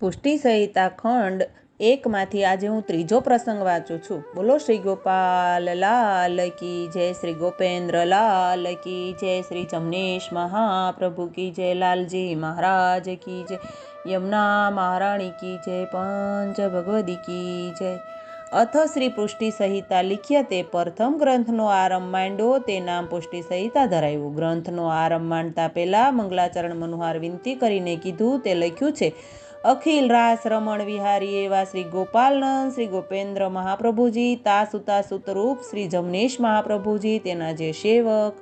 પુષ્ટિ સંહિતા ખંડ 1માંથી આજે હું ત્રીજો પ્રસંગ વાંચું છું। બોલો શ્રી ગોપાલ લાલ કી જય, શ્રી ગોપેન્દ્ર લાલ કી જય, શ્રી જમનેશ મહાપ્રભુ કી જય, લાલજી મહારાજ કી જય, યમુના મહારાણી કી જય, પંચ ભગવદી કી જય। અથ શ્રી પુષ્ટિ સંહિતા લિખ્યતે પ્રથમ ગ્રંથનો આરંભ માંડ્યો તે નામ પુષ્ટિ સંહિતા ધરાવ્યું। ગ્રંથનો આરંભ માંડતા પહેલા મંગલાચરણ મનુહાર વિનંતી કરીને કીધું તે લખ્યું છે। અખિલ રાસ રમણ વિહારી એવા શ્રી ગોપાલનંદ શ્રી ગોપેન્દ્ર મહાપ્રભુજી, તાસુતાસુતરૂપ શ્રી જમનેશ મહાપ્રભુજી, તેના જે સેવક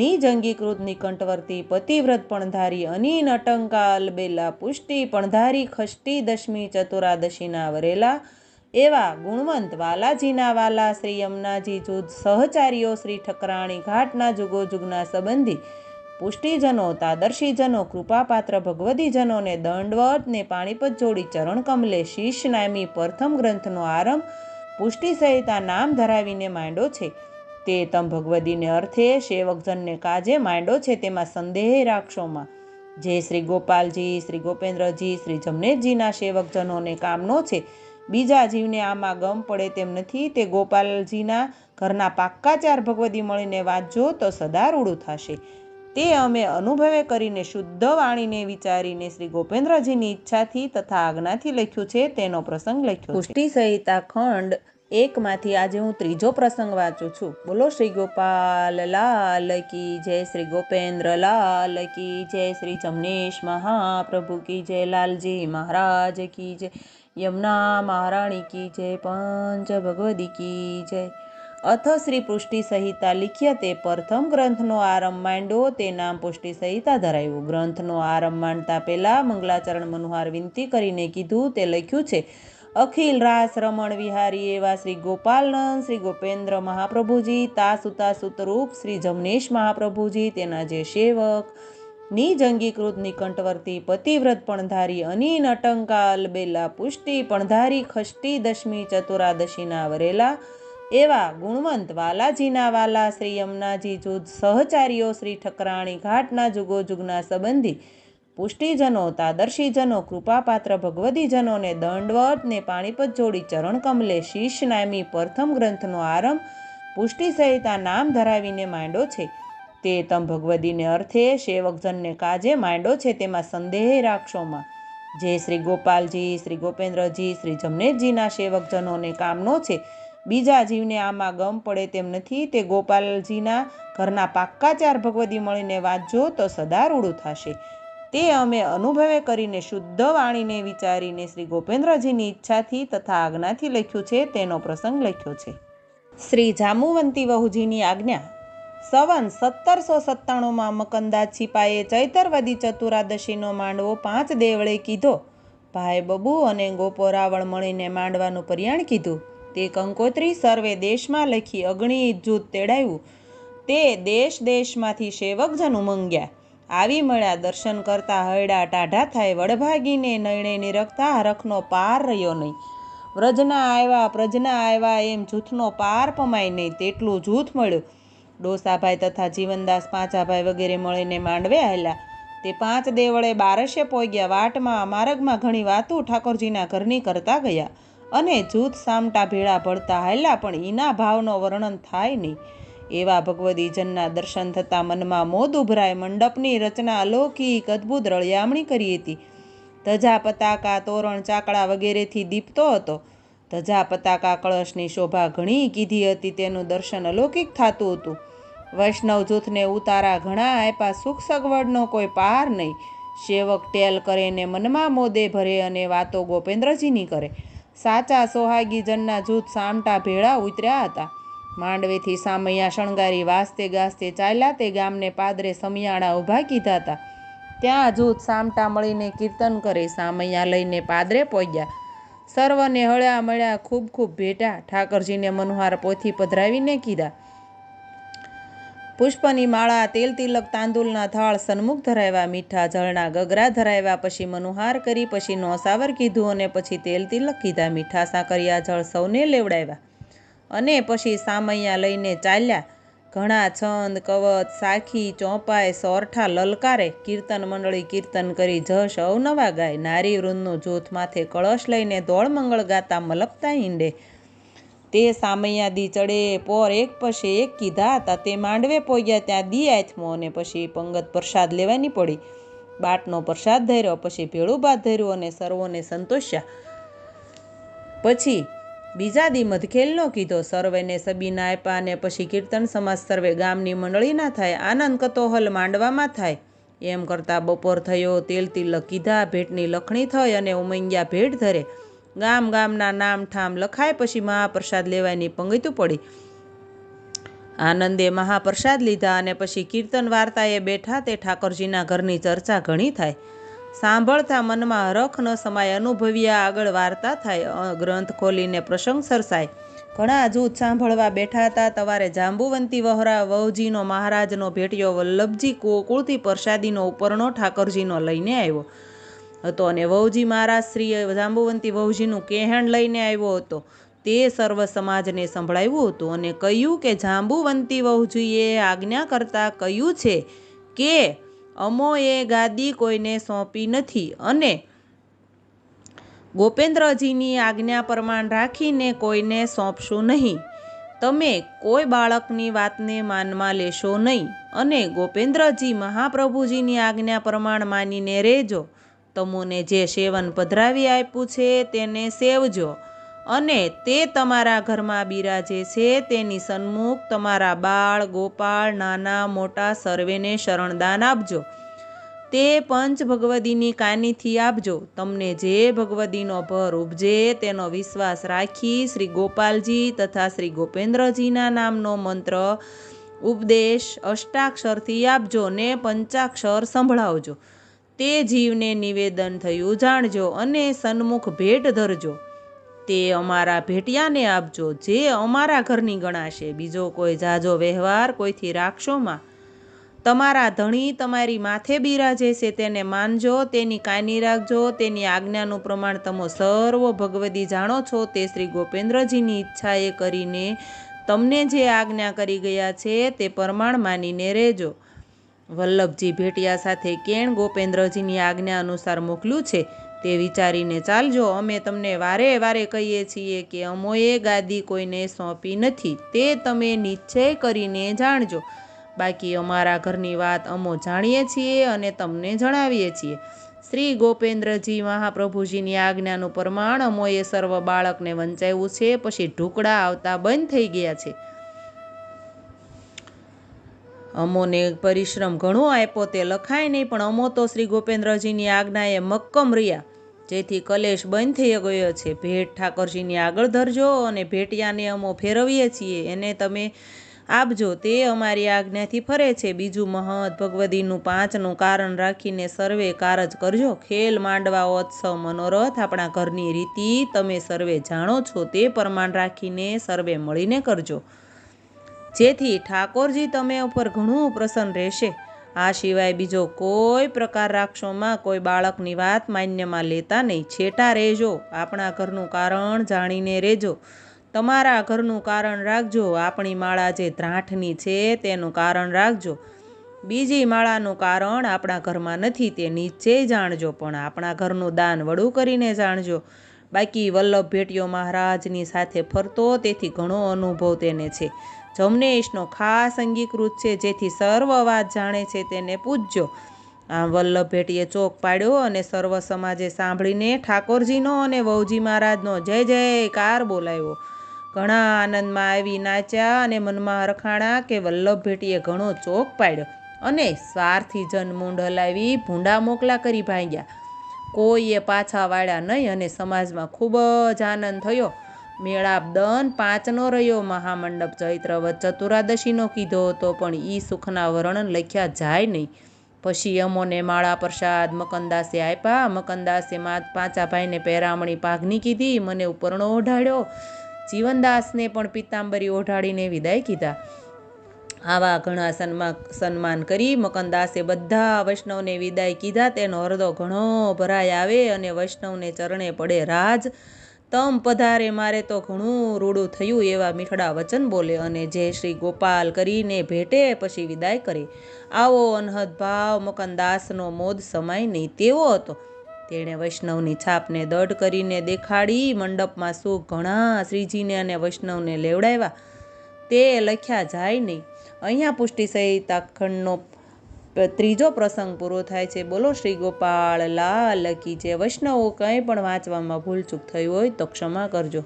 નિજ અંગીકૃત નિકંઠવર્તી પતિવ્રત પણધારી અનીન અટંકાલ બેલા પુષ્ટિ પણધારી ખષ્ટી દશમી ચતુરાદશીના વરેલા એવા ગુણવંત વાલાજીના વાલા શ્રી યમુનાજી જૂથ સહચારીઓ શ્રી ઠકરાણી ઘાટના જુગોજુગના સંબંધી પુષ્ટિજનો, તાદર્શીજનો, કૃપાપાત્ર ભગવદીજનોને દંડવત ને પાણીપત જોડી ચરણ કમલે શીશ નામી પ્રથમ ગ્રંથનો આરંભ પુષ્ટિ સંહિતા નામ ધરાવીને માંડ્યો છે। તે તમ ભગવદીને અર્થે સેવકજનને કાજે માંડ્યો છે, તેમાં સંદેહ રાખશોમાં। જે શ્રી ગોપાલજી, શ્રી ગોપેન્દ્રજી, શ્રી જમનેશજીના સેવકજનોને કામનો છે, બીજા જીવને આમાં ગમ પડે તેમ નથી। તે ગોપાલજીના ઘરના પાક્કા 4 ભગવદી મળીને વાંચજો તો સદા રૂડું થશે। તે અમે અનુભવે કરીને શુદ્ધ વાણીને વિચારીને શ્રી ગોપેન્દ્રજીની ઈચ્છાથી તથા આજ્ઞાથી લખ્યું છે, તેનો પ્રસંગ લખ્યો છે। પુષ્ટિ સંહિતા ખંડ 1માંથી આજે હું ત્રીજો પ્રસંગ વાંચું છું। બોલો શ્રી ગોપાલ લાલ કી જય, શ્રી ગોપેન્દ્ર લાલ કી જય, શ્રી જમનેશ મહાપ્રભુ કી જય, લાલજી મહારાજ કી જય, યમુના મહારાણી કી જય, પંચ ભગવદી કી જય। અથ શ્રી પુષ્ટિ સંહિતા લિખ્યતે પ્રથમ ગ્રંથનો આરંભ માંડ્યો તે નામ પુષ્ટિ સંહિતા ધરાવ્યું। ગ્રંથનો આરંભ માંડતા પહેલા મંગલાચરણ મનુહાર વિનંતી કરીને કીધું તે લખ્યું છે। અખિલ રાસ રમણ વિહારી એવા શ્રી ગોપાલનંદ શ્રી ગોપેન્દ્ર મહાપ્રભુજી, તાસુતાસુતરૂપ શ્રી જમનેશ મહાપ્રભુજી, તેના જે સેવક નિજ અંગીકૃત નિકંઠવર્તી પતિવ્રત પણધારી અનીન અટંકાલ બેલા પુષ્ટિ પણધારી ખષ્ટી દશમી ચતુરાદશીના વરેલા એવા ગુણવંત વાલાજીના વાલા શ્રી યમુનાજી જૂથ સહચારીઓ શ્રી ઠકરાણી ઘાટના જુગોજુગના સંબંધી પુષ્ટિજનો, તાદર્શીજનો, કૃપાપાત્ર ભગવદીજનોને દંડવત ને પાણીપત જોડી ચરણ કમલે શીશ નામી પ્રથમ ગ્રંથનો આરંભ પુષ્ટિ સંહિતા નામ ધરાવીને માંડ્યો છે। તે તમ ભગવદીને અર્થે સેવકજનને કાજે માંડ્યો છે, તેમાં સંદેહ રાખશોમાં। જે શ્રી ગોપાલજી, શ્રી ગોપેન્દ્રજી, શ્રી જમનેશજીના સેવકજનોને કામનો છે, બીજા જીવને આમાં ગમ પડે તેમ નથી। તે ગોપાલજીના ઘરના પાક્કા 4 ભગવદી મળીને વાંચજો તો સદા રૂડું થશે। તે અમે અનુભવે કરીને શુદ્ધ વાણીને વિચારીને શ્રી ગોપેન્દ્રજીની ઈચ્છાથી તથા આજ્ઞાથી લખ્યું છે, તેનો પ્રસંગ લખ્યો છે। શ્રી જામુવંતી વહુજીની આજ્ઞા। સંવંત 1797માં મકંદાજ સિપાઈએ ચૈતરવદી ચતુરાદશીનો માંડવો 5 દેવળે કીધો। ભાઈ બબુ અને ગોપો રાવળ મળીને માંડવાનું પર્યાણ કીધું। તે કંકોત્રી સર્વે દેશમાં લખી અગણિત જૂથ તેડાવ્યું। તે દેશ દેશમાંથી સેવકજન ઉમંગ્યા આવી મળ્યા। દર્શન કરતા હૈડા ટાઢા થાય, વડભાગીને નયણે નિરખતા હરખનો પાર રહ્યો નહીં। વ્રજના આવ્યા પ્રજના આવ્યા એમ જૂથનો પાર પમાય નહીં, તેટલું જૂથ મળ્યું। ડોસાભાઈ તથા જીવનદાસ પાંચાભાઈ વગેરે મળીને માંડવે હાલ્યા। તે 5 દેવળે 12 પોગ્યા। વાટમાં માર્ગમાં ઘણી વાતું ઠાકોરજીના ઘરની કરતા ગયા અને જૂથ સામટા ભેળા ભળતા હાલ્યા, પણ ઈના ભાવનો વર્ણન થાય નહીં। એવા ભગવદીજનના દર્શન થતાં મનમાં મોદ ઉભરાય। મંડપની રચના અલૌકિક અદ્ભુત રળિયામણી કરી હતી। ધજા પતાકા તોરણ ચાકડા વગેરેથી દીપતો હતો। ધજા પતાકા કળશની શોભા ઘણી કીધી હતી, તેનું દર્શન અલૌકિક થતું હતું। વૈષ્ણવ જૂથને ઉતારા ઘણા આપ્યા, સુખ સગવડનો કોઈ પાર નહીં। સેવક ટેલ કરે ને મનમાં મોદે ભરે અને વાતો ગોપેન્દ્રજીની કરે। સાચા સોહાગી જનના જૂથ સામટા ભેળા ઉતર્યા હતા। માંડવેથી સામૈયા શણગારી વાસ્તે ગાસ્તે ચાલ્યા। તે ગામને પાદરે સમિયાણા ઊભા કીધા હતા। ત્યાં જૂથ સામટા મળીને કીર્તન કરે। સામૈયા લઈને પાદરે પહોંચ્યા। સર્વને હળ્યા મળ્યા, ખૂબ ખૂબ ભેટ્યા। ઠાકરજીને મનુહાર પોથી પધરાવીને કીધા। પુષ્પની માળા, તેલ તિલક, તાંદુલના થાળ સન્મુખ ધરાવ્યા। મીઠા જળના ગગરા ધરાવ્યા। પછી મનુહાર કરી, પછી નોસાવર કીધું અને પછી તેલ તિલક કીધા। મીઠા સાકરિયા જળ સૌને લેવડાવ્યા અને પછી સામૈયા લઈને ચાલ્યા। ઘણા છંદ કવચ સાખી ચોપાઈ સોરઠા લલકારે, કીર્તન મંડળી કીર્તન કરી જશ અવનવા ગાય, નારી વૃંદનું જૂથ માથે કળશ લઈને દોળ મંગળ ગાતા મલપતા ઈંડે. તે સામૈયાદી ચડે પોર એક પછી એક કીધા હતા, તે માંડવે પોગ્યા ત્યાં દી આથમો, અને પછી પંગત પ્રસાદ લેવાની પડી. બાટનો પ્રસાદ ધર્યો, પછી ભેળું ભાત ધર્યું અને સર્વોને સંતોષ્યા. પછી બીજા દી મધખેલનો કીધો, સર્વેને સબીના આપ્યા, અને પછી કીર્તન સમાજ સર્વે ગામની મંડળીના થાય, આનંદ કતોહલ માંડવામાં થાય. એમ કરતા બપોર થયો, તેલ તિલક કીધા, ભેટની લખણી થઈ, અને ઉમંગ્યા ભેટ ધરે. ગામ ગામના નામ ઠામ લખાય, પછી મહાપ્રસાદ લેવાની પંગતું પડી. આનંદે મહાપ્રસાદ લીધા, અને પછી કીર્તન વાર્તાએ બેઠા. તે ઠાકોરજીના ઘરની ચર્ચા ઘણી થાય. સાંભળતા મનમાં હરખ ન સમાય, અનુભવ્યા આગળ વાર્તા થાય. ગ્રંથ ખોલીને પ્રસંગ સરસાય. ઘણા જૂથ સાંભળવા બેઠા હતા. તવારે જાંબુવંતી વહરા વહુજીનો મહારાજનો ભેટ્યો. વલ્લભજી ગોકુળથી પ્રસાદીનો ઉપરનો ઠાકોરજીનો લઈને આવ્યો હતો, અને વહુજી મહારાજ શ્રી જાંબુવંતી વહુજીનું કહેણ લઈને આવ્યો હતો. તે સર્વ સમાજને સંભળાવ્યું હતું, અને કહ્યું કે જાંબુવંતી વહુજીએ આજ્ઞા કરતા કહ્યું છે કે અમોએ ગાદી કોઈને સોંપી નથી, અને ગોપેન્દ્રજીની આજ્ઞા પ્રમાણ રાખીને કોઈને સોંપશું નહીં. તમે કોઈ બાળકની વાતને માનમાં લેશો નહીં, અને ગોપેન્દ્રજી મહાપ્રભુજીની આજ્ઞા પ્રમાણ માનીને રહેજો. તમોને જે સેવન પધરાવી આપ્યું છે તેને સેવજો, અને તે તમારા ઘરમાં બિરાજે છે તેની સન્મુખ તમારા બાળ ગોપાળ નાના મોટા સર્વેને શરણદાન આપજો. તે પંચ ભગવદીની કાનીથી આપજો. તમને જે ભગવદીનો ભર ઉપજે તેનો વિશ્વાસ રાખી શ્રી ગોપાલજી તથા શ્રી ગોપેન્દ્રજીના નામનો મંત્ર ઉપદેશ અષ્ટાક્ષરથી આપજો, ને પંચાક્ષર સંભળાવજો. તે જીવને નિવેદન થયું જાણજો, અને સન્મુખ ભેટ ધરજો. તે અમારા ભેટિયાને આપજો, જે અમારા ઘરની ગણાશે. બીજો કોઈ જાજો વ્યવહાર કોઈથી રાખશોમાં. તમારા ધણી તમારી માથે બિરાજે છે તેને માનજો, તેની કાની રાખજો. તેની આજ્ઞાનું પ્રમાણ તમે સર્વ ભગવદી જાણો છો. તે શ્રી ગોપેન્દ્રજીની ઈચ્છાએ કરીને તમને જે આજ્ઞા કરી ગયા છે તે પ્રમાણ માનીને રહેજો. વલ્લભજી ભેટિયા સાથે કેણ ગોપેન્દ્રજીની આજ્ઞા અનુસાર મોકલ્યું છે તે વિચારીને ચાલજો. અમે તમને વારે વારે કહીએ છીએ કે અમોએ ગાદી કોઈને સોંપી નથી, તે તમે નિશ્ચય કરીને જાણજો. બાકી અમારા ઘરની વાત અમો જાણીએ છીએ અને તમને જણાવીએ છીએ. શ્રી ગોપેન્દ્રજી મહાપ્રભુજીની આજ્ઞાનું પ્રમાણ અમોએ સર્વ બાળકને વંચાવ્યું છે. પછી ઢુકડા આવતા બંધ થઈ ગયા છે. અમોને પરિશ્રમ ઘણો આપ્યો તે લખાય નહીં, પણ અમો તો શ્રી ગોપેન્દ્રજીની આજ્ઞાએ મક્કમ રહ્યા, જેથી કલેશ બંધ થઈ ગયો છે. ભેટ ઠાકોરજીની આગળ ધરજો, અને ભેટિયાને અમો ફેરવીએ છીએ એને તમે આપજો. તે અમારી આજ્ઞાથી ફરે છે. બીજું મહત ભગવદીનું 5નું કારણ રાખીને સર્વે કારજ કરજો. ખેલ માંડવા ઉત્સવ મનોરથ આપણા ઘરની રીતિ તમે સર્વે જાણો છો, તે પ્રમાણ રાખીને સર્વે મળીને કરજો, જેથી ઠાકોરજી તમે ઉપર ઘણું પ્રસન્ન રહેશે. આ સિવાય બીજો કોઈ પ્રકાર રાખશોમાં કોઈ બાળકની વાત માન્યમાં લેતા નહીં. છેટા રહેજો. આપણા ઘરનું કારણ જાણીને રહેજો. તમારા ઘરનું કારણ રાખજો. આપણી માળા જે ધ્રાંઠની છે તેનું કારણ રાખજો. બીજી માળાનું કારણ આપણા ઘરમાં નથી તે નીચે જાણજો, પણ આપણા ઘરનું દાન વડું કરીને જાણજો. બાકી વલ્લભ ભેટિયો મહારાજની સાથે ફરતો, તેથી ઘણો અનુભવ તેને છે. જમનેશનો ખાસ અંગીકૃત છે, જેથી સર્વ વાત જાણે છે તેને પૂજજો. આમ વલ્લભ ભેટીએ ચોક પાડ્યો, અને સર્વ સમાજે સાંભળીને ઠાકોરજીનો અને વહુજી મહારાજનો જય જયકાર બોલાવ્યો. ઘણા આનંદમાં આવી નાચ્યા, અને મનમાં હરખાણા કે વલ્લભ ભેટીએ ઘણો ચોક પાડ્યો, અને સ્વાર્થી જન મૂંડ હલાવી ભૂંડા મોકલા કરી ભાગ્યા. કોઈએ પાછા વાળ્યા નહીં, અને સમાજમાં ખૂબ જ આનંદ થયો. મેળાપ દન 5નો રહ્યો. મહામંડપ ચૈત્રવદ ચતુરાદશીનો કીધો હતો, પણ ઈ સુખના વર્ણન લખ્યા જાય નહીં. પછી અમોને માળા પ્રસાદ મકનદાસે આપ્યા. મકનદાસે પાંચા ભાઈને પહેરામણી પાઘની કીધી. મને ઉપરણો ઓઢાડ્યો. જીવનદાસને પણ પિત્તાંબરી ઓઢાડીને વિદાય કીધા. આવા ઘણા સન્માન કરી મકનદાસે બધા વૈષ્ણવને વિદાય કીધા. તેનો હૃદય ઘણો ભરાય આવે, અને વૈષ્ણવને ચરણે પડે રાજ. તમ પધારે મારે તો ઘણું રૂડું થયું એવા મીઠડા વચન બોલે અને જય શ્રી ગોપાલ કરીને ભેટે પછી વિદાય કરે. આવો અનહદ ભાવ મકનદાસનો મોદ સમાય નહીં તેવો હતો. તેણે વૈષ્ણવની છાપને દઢ કરીને દેખાડી. મંડપમાં સુખ ઘણા શ્રીજીને અને વૈષ્ણવને લેવડાવ્યા તે લખ્યા જાય નહીં. અહીંયા પુષ્ટિ સહિત આખંડનો ત્રીજો પ્રસંગ પૂરો થાય છે. બોલો શ્રી ગોપાલ લાલ કી જય. વૈષ્ણવો કંઈ પણ વાંચવામાં ભૂલચૂક થઈ હોય તો ક્ષમા કરજો.